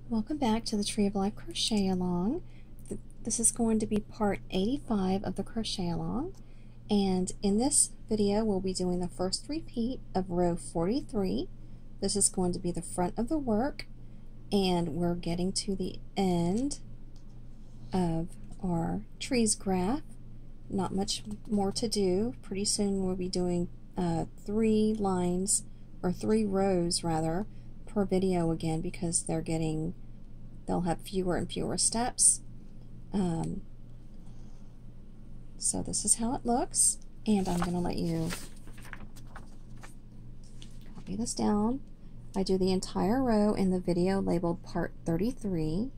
Welcome back to the Tree of Life Crochet Along. This is going to be part 85 of the Crochet Along, and in this video we'll be doing the first repeat of row 43. This is going to be the front of the work, and we're getting to the end of our trees graph. Not much more to do. Pretty soon we'll be doing 3 lines, or 3 rows rather, per video again, because they'll have fewer and fewer steps. So this is how it looks, and I'm going to let you copy this down. I do the entire row in the video labeled part 33.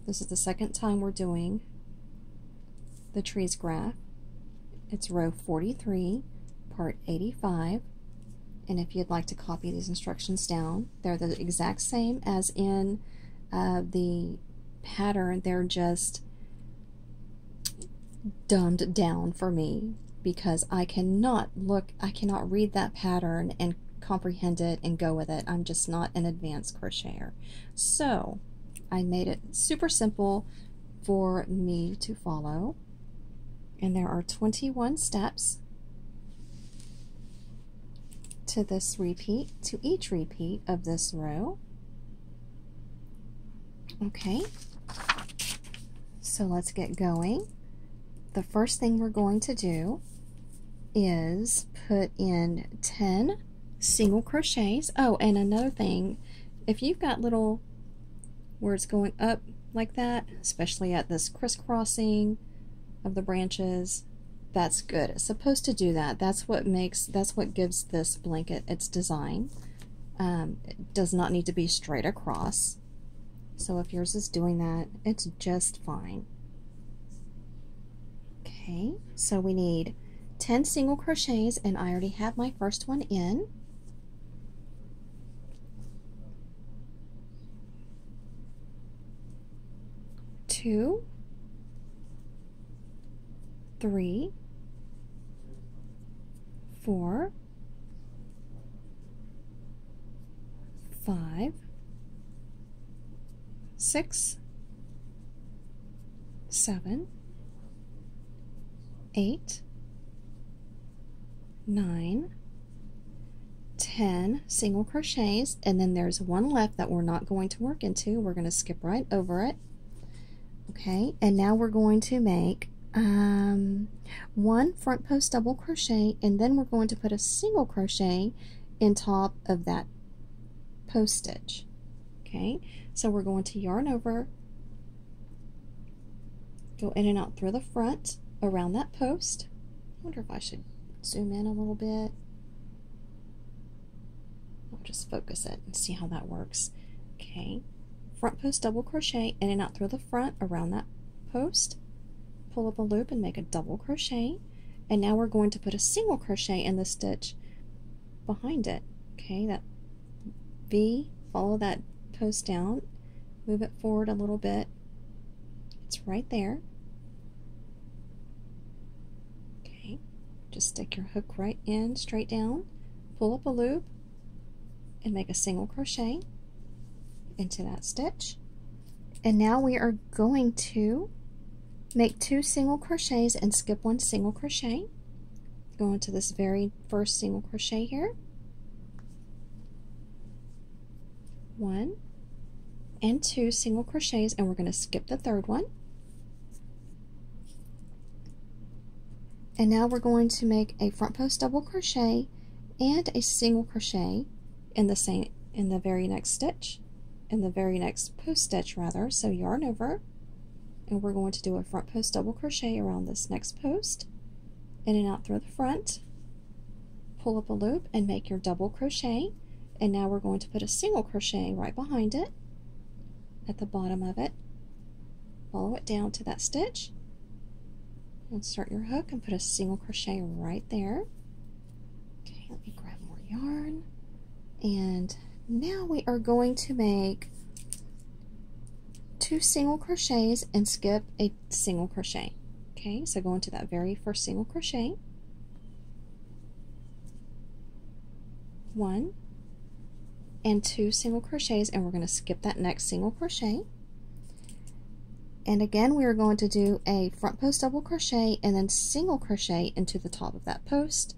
This is the second time we're doing the trees graph. It's row 43, part 85. And if you'd like to copy these instructions down, they're the exact same as in the pattern. They're just dumbed down for me because I cannot read that pattern and comprehend it and go with it. I'm just not an advanced crocheter. So I made it super simple for me to follow. And there are 21 steps to each repeat of this row. Okay, so let's get going. The first thing we're going to do is put in 10 single crochets. Oh, and another thing, if you've got little where it's going up like that, especially at this crisscrossing of the branches, that's good. It's supposed to do that. That's what gives this blanket its design. It does not need to be straight across. So if yours is doing that, it's just fine. Okay, so we need 10 single crochets, and I already have my first one in. Two, 3, 4, 5, 6, 7, 8, 9, 10 single crochets, and then there's one left that we're not going to work into. We're going to skip right over it. Okay, and now we're going to make one front post double crochet, and then we're going to put a single crochet in top of that post stitch. Okay, so we're going to yarn over, go in and out through the front around that post. I wonder if I should zoom in a little bit. I'll just focus it and see how that works. Okay, front post double crochet, in and out through the front around that post, pull up a loop and make a double crochet, and now we're going to put a single crochet in the stitch behind it. Okay, that V, follow that post down, move it forward a little bit. It's right there. Okay, just stick your hook right in, straight down, pull up a loop, and make a single crochet into that stitch. And now we are going to make 2 single crochets and skip 1 single crochet. Go into this very first single crochet here. 1 and 2 single crochets, and we're going to skip the third one. And now we're going to make a front post double crochet and a single crochet in the very next stitch, in the very next post stitch rather. So yarn over, and we're going to do a front post double crochet around this next post, in and out through the front, pull up a loop and make your double crochet. And now we're going to put a single crochet right behind it at the bottom of it, follow it down to that stitch, and start your hook and put a single crochet right there. Okay, let me grab more yarn, and now we are going to make 2 single crochets and skip a single crochet. Okay, so go into that very first single crochet, 1 and 2 single crochets, and we're going to skip that next single crochet. And again, we are going to do a front post double crochet and then single crochet into the top of that post.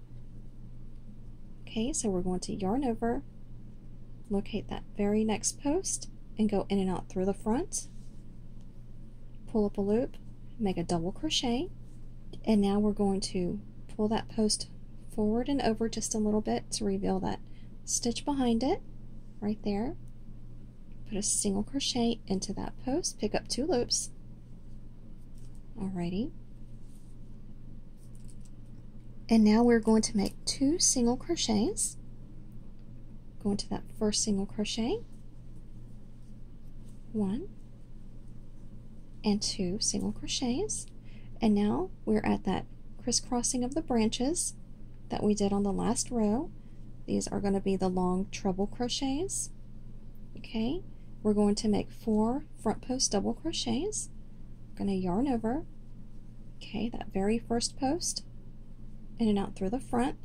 Okay, so we're going to yarn over, locate that very next post, and go in and out through the front, pull up a loop, make a double crochet, and now we're going to pull that post forward and over just a little bit to reveal that stitch behind it, right there. Put a single crochet into that post, pick up 2 loops. Alrighty. And now we're going to make 2 single crochets. Go into that first single crochet, 1 and 2 single crochets, and now we're at that crisscrossing of the branches that we did on the last row. These are going to be the long treble crochets. Okay, we're going to make 4 front post double crochets. I'm going to yarn over, okay, that very first post, in and out through the front,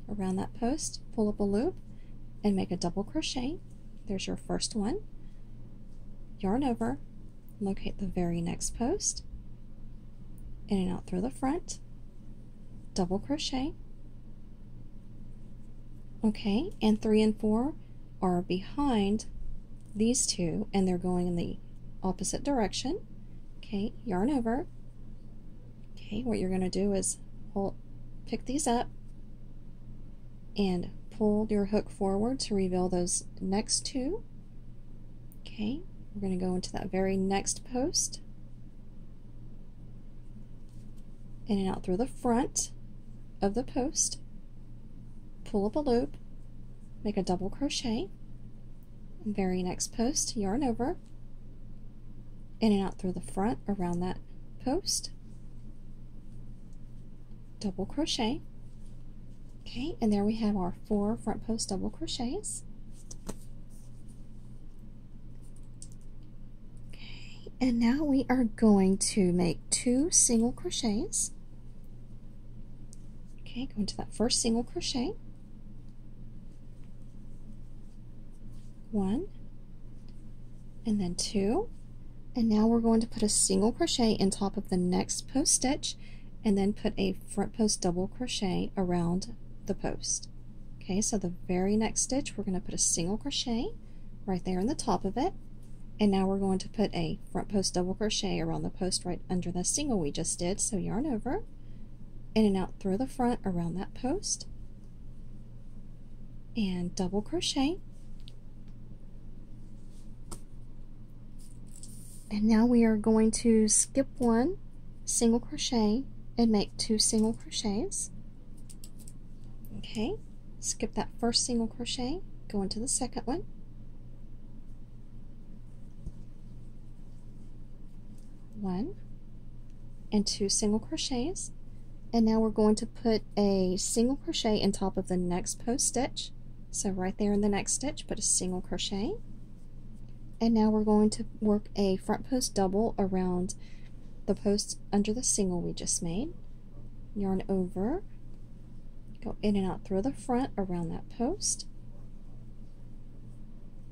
around that post, pull up a loop, and make a double crochet. There's your first one. Yarn over, locate the very next post, in and out through the front, double crochet. Okay, and 3 and 4 are behind these 2, and they're going in the opposite direction. Okay, yarn over. Okay, what you're going to do is pick these up and pull your hook forward to reveal those next 2. Okay, we're going to go into that very next post, in and out through the front of the post, pull up a loop, make a double crochet, very next post, yarn over, in and out through the front around that post, double crochet. Okay, and there we have our 4 front post double crochets. Okay, and now we are going to make 2 single crochets. Okay, go into that first single crochet, 1 and then 2, and now we're going to put a single crochet in top of the next post stitch and then put a front post double crochet around the post. Okay, so the very next stitch we're going to put a single crochet right there in the top of it, and now we're going to put a front post double crochet around the post right under the single we just did. So yarn over, in and out through the front around that post, and double crochet. And now we are going to skip 1 single crochet and make 2 single crochets. Okay, skip that first single crochet, go into the second one, 1 and 2 single crochets, and now we're going to put a single crochet in top of the next post stitch. So right there in the next stitch, put a single crochet, and now we're going to work a front post double around the post under the single we just made. Yarn over, go in and out through the front around that post,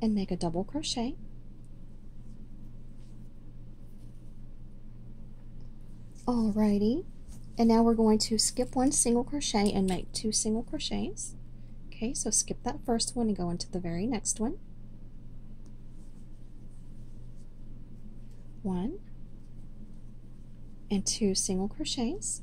and make a double crochet. Alrighty, and now we're going to skip 1 single crochet and make 2 single crochets. Okay, so skip that first one and go into the very next one. 1 and 2 single crochets.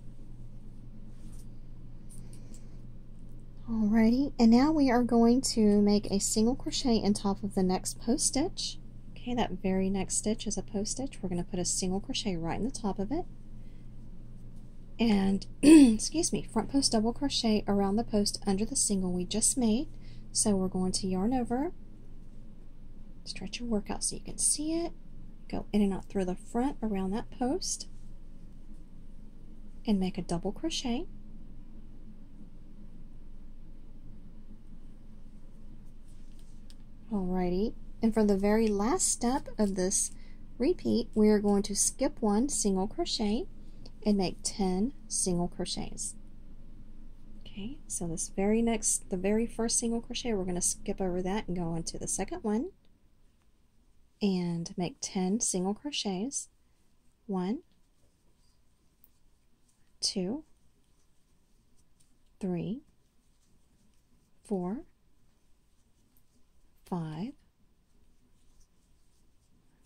Alrighty, and now we are going to make a single crochet in top of the next post stitch. Okay, that very next stitch is a post stitch. We're going to put a single crochet right in the top of it, and excuse me, front post double crochet around the post under the single we just made. So we're going to yarn over, stretch your work out so you can see it, go in and out through the front around that post, and make a double crochet. Alrighty, and for the very last step of this repeat, we are going to skip 1 single crochet and make 10 single crochets. Okay, so this very next, the very first single crochet, we're going to skip over that and go into the second one and make 10 single crochets. 1, 2, 3, 4, 5,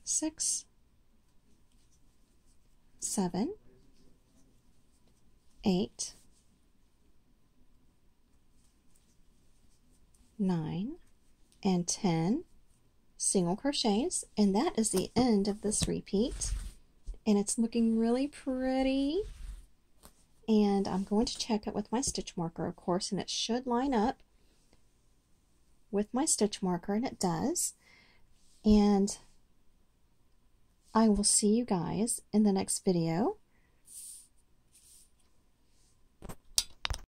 6, 7, 8, 9, and 10 single crochets, and that is the end of this repeat, and it's looking really pretty. And I'm going to check it with my stitch marker, of course, and it should line up with my stitch marker, and it does. And I will see you guys in the next video.